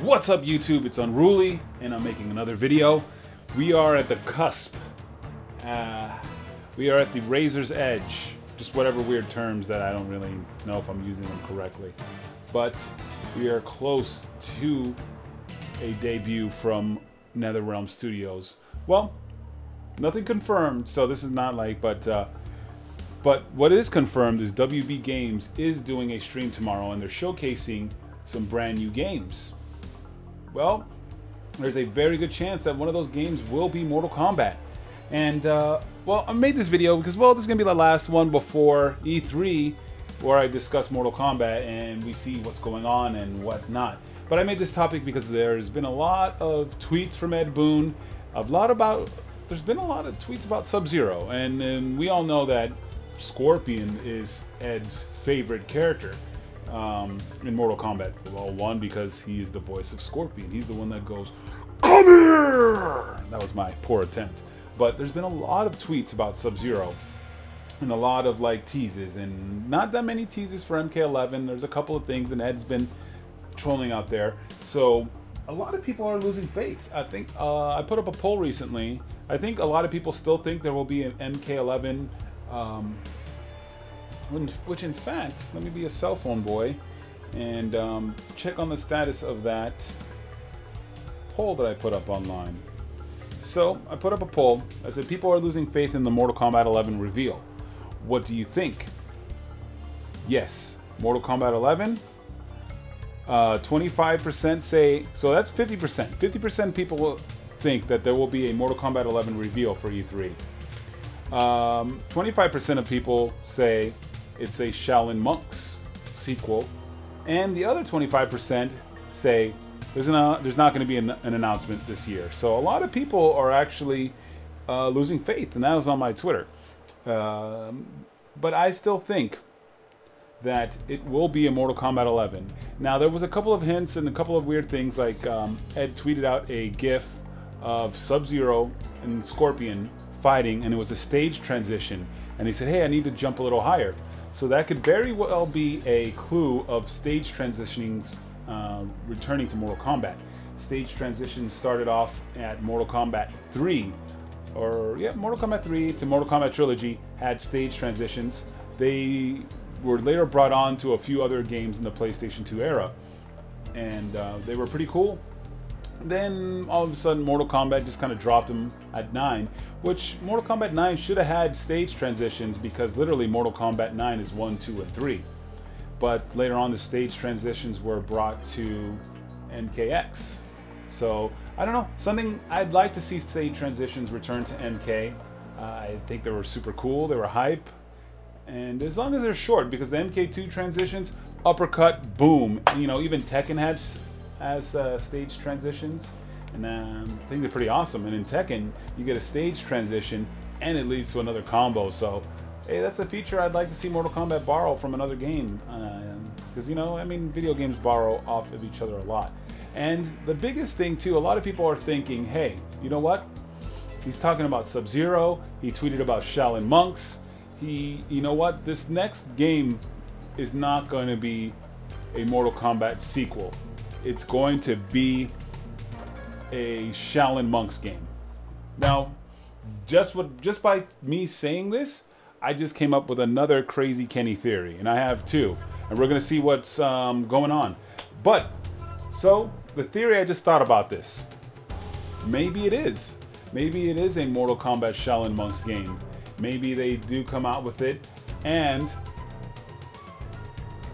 What's up YouTube? It's Unruly and I'm making another video. We are at the cusp. We are at the razor's edge. Just whatever weird terms that I don't really know if I'm using them correctly. But we are close to a debut from NetherRealm Studios. Well, nothing confirmed, so this is not like, but what is confirmed is WB Games is doing a stream tomorrow and they're showcasing some brand new games. Well, there's a very good chance that one of those games will be Mortal Kombat. And, well, I made this video because, well, this is going to be the last one before E3 where I discuss Mortal Kombat and we see what's going on and whatnot. But I made this topic because there's been a lot of tweets from Ed Boon, there's been a lot of tweets about Sub-Zero, and we all know that Scorpion is Ed's favorite character in Mortal Kombat. Well, one, because he is the voice of Scorpion. He's the one that goes, "Come here!" That was my poor attempt. But there's been a lot of tweets about Sub-Zero and a lot of like teases, and not that many teases for MK11. There's a couple of things, and Ed's been trolling out there. So a lot of people are losing faith. I think I put up a poll recently. I think a lot of people still think there will be an MK11, which in fact, let me be a cell phone boy and check on the status of that poll that I put up online. So I put up a poll. I said people are losing faith in the Mortal Kombat 11 reveal. What do you think? Yes, Mortal Kombat 11. 25% say, so that's 50%. 50% people will think that there will be a Mortal Kombat 11 reveal for E3. 25% of people say it's a Shaolin Monks sequel, and the other 25% say there's not going to be an announcement this year. So a lot of people are actually losing faith, and that was on my Twitter. But I still think that it will be a Mortal Kombat 11. Now, there was a couple of hints and a couple of weird things, like Ed tweeted out a GIF of Sub-Zero and Scorpion fighting, and it was a stage transition, and he said, hey, I need to jump a little higher. So that could very well be a clue of stage transitioning returning to Mortal Kombat. Stage transitions started off at Mortal Kombat 3, or yeah, Mortal Kombat 3 to Mortal Kombat Trilogy had stage transitions. They were later brought on to a few other games in the PlayStation 2 era, and they were pretty cool. Then all of a sudden Mortal Kombat just kind of dropped them at 9, which Mortal Kombat 9 should have had stage transitions, because literally Mortal Kombat 9 is 1, 2, and 3. But later on the stage transitions were brought to MKX. So I don't know, something I'd like to see stage transitions return to MK. I think they were super cool, they were hype. And as long as they're short, because the MK2 transitions, uppercut, boom. You know, even Tekken has stage transitions, and I think they're pretty awesome. And in Tekken, you get a stage transition, and it leads to another combo. So, hey, that's a feature I'd like to see Mortal Kombat borrow from another game, because you know, I mean, video games borrow off of each other a lot. And the biggest thing too, a lot of people are thinking, hey, you know what? He's talking about Sub-Zero. He tweeted about Shaolin Monks. You know what? This next game is not going to be a Mortal Kombat sequel. It's going to be a Shaolin Monks game. Now, just by me saying this, I just came up with another crazy Kenny theory, and I have two, and we're going to see what's going on. But so the theory, I just thought about this. Maybe it is. Maybe it is a Mortal Kombat Shaolin Monks game. Maybe they do come out with it, and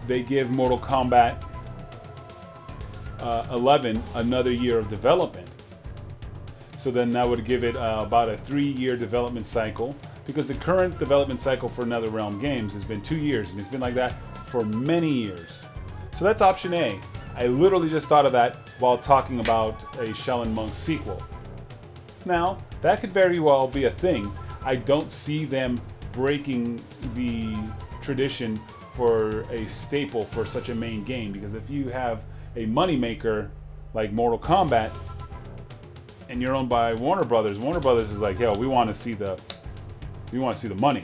they give Mortal Kombat 11 another year of development. So then that would give it about a 3-year development cycle, because the current development cycle for NetherRealm games has been 2 years, and it's been like that for many years. So that's option A. I literally just thought of that while talking about a Shaolin Monks sequel. Now, that could very well be a thing. I don't see them breaking the tradition for a staple for such a main game, because if you have a moneymaker like Mortal Kombat and you're owned by Warner Brothers is like, hell, we want to see the money.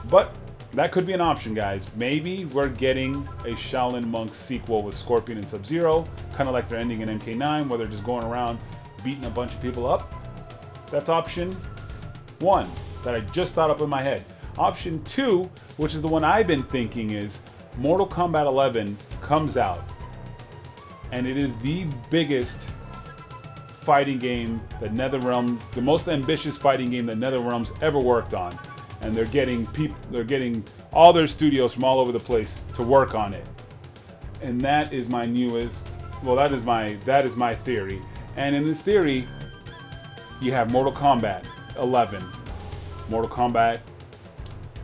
But That could be an option, guys. Maybe we're getting a Shaolin Monks sequel with Scorpion and Sub-Zero, kind of like they're ending in MK9, where they're just going around beating a bunch of people up. That's option 1 that I just thought up in my head. Option 2, which is the one I've been thinking, is Mortal Kombat 11 comes out, and it is the biggest fighting game that NetherRealm, the most ambitious fighting game that NetherRealm's ever worked on. And they're getting all their studios from all over the place to work on it. And that is my newest, well, that is my theory. And in this theory, you have Mortal Kombat 11, Mortal Kombat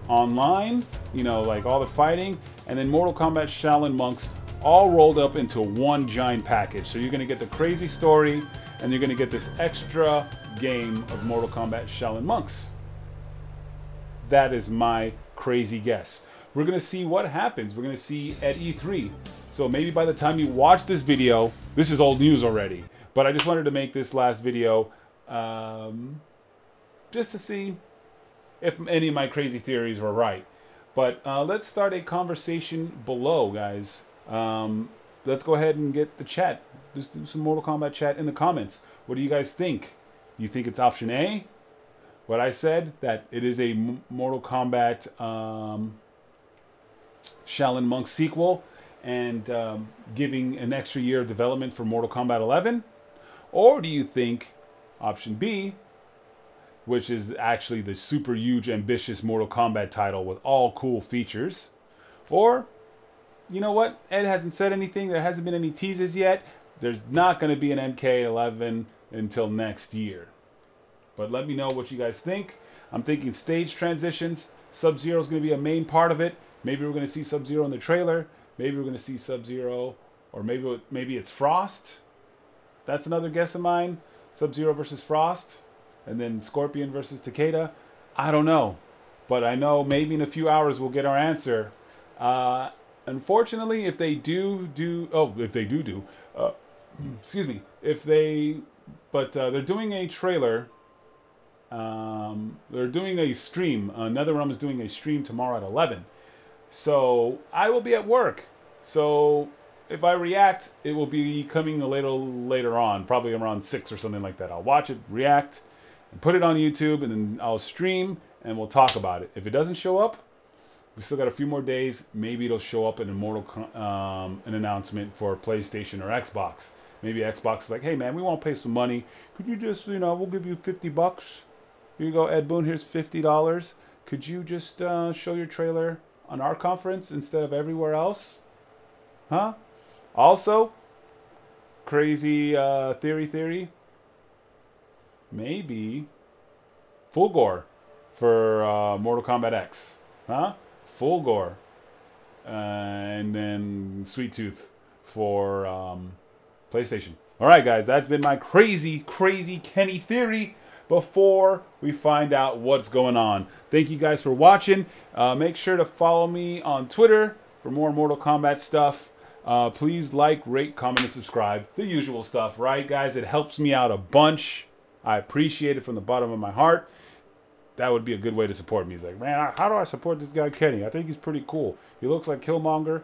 Online, you know, like all the fighting, and then Mortal Kombat Shaolin Monks, all rolled up into one giant package. So you're going to get the crazy story, and you're going to get this extra game of Mortal Kombat Shaolin Monks. That is my crazy guess. We're going to see what happens. We're going to see at E3. So maybe by the time you watch this video, this is old news already. But I just wanted to make this last video just to see if any of my crazy theories were right. But let's start a conversation below, guys. Let's go ahead and get the chat. Just do some Mortal Kombat chat in the comments. What do you guys think? You think it's option A? What I said, that it is a Mortal Kombat Shaolin Monks sequel and giving an extra year of development for Mortal Kombat 11? Or do you think option B, which is actually the super huge ambitious Mortal Kombat title with all cool features? Or, you know what, Ed hasn't said anything, there hasn't been any teases yet, there's not going to be an MK11 until next year. But let me know what you guys think. I'm thinking stage transitions. Sub-Zero is going to be a main part of it. Maybe we're going to see Sub-Zero in the trailer. Maybe we're going to see Sub-Zero, or maybe it's Frost. That's another guess of mine. Sub-Zero versus Frost, and then Scorpion versus Takeda. I don't know, but I know maybe in a few hours we'll get our answer. Unfortunately, if they excuse me, they're doing a trailer. They're doing a stream. NetherRealm is doing a stream tomorrow at 11. So I will be at work. So if I react, it will be coming a little later on, probably around 6 or something like that. I'll watch it, react, and put it on YouTube, and then I'll stream, and we'll talk about it. If it doesn't show up, we still got a few more days. Maybe it'll show up in an announcement for PlayStation or Xbox. Maybe Xbox is like, hey man, we won't pay some money. Could you just, we'll give you $50. Here you go, Ed Boon, here's $50. Could you just show your trailer on our conference instead of everywhere else? Huh? Also, crazy theory. Maybe full gore for Mortal Kombat X. Huh? Full gore. And then Sweet Tooth for PlayStation. Alright guys, that's been my crazy Kenny theory before we find out what's going on. Thank you guys for watching. Make sure to follow me on Twitter for more Mortal Kombat stuff. Please like, rate, comment, and subscribe. The usual stuff, right guys? It helps me out a bunch. I appreciate it from the bottom of my heart. That would be a good way to support me. He's like, man, how do I support this guy Kenny? I think he's pretty cool. He looks like Killmonger.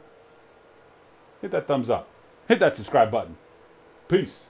Hit that thumbs up. Hit that subscribe button. Peace.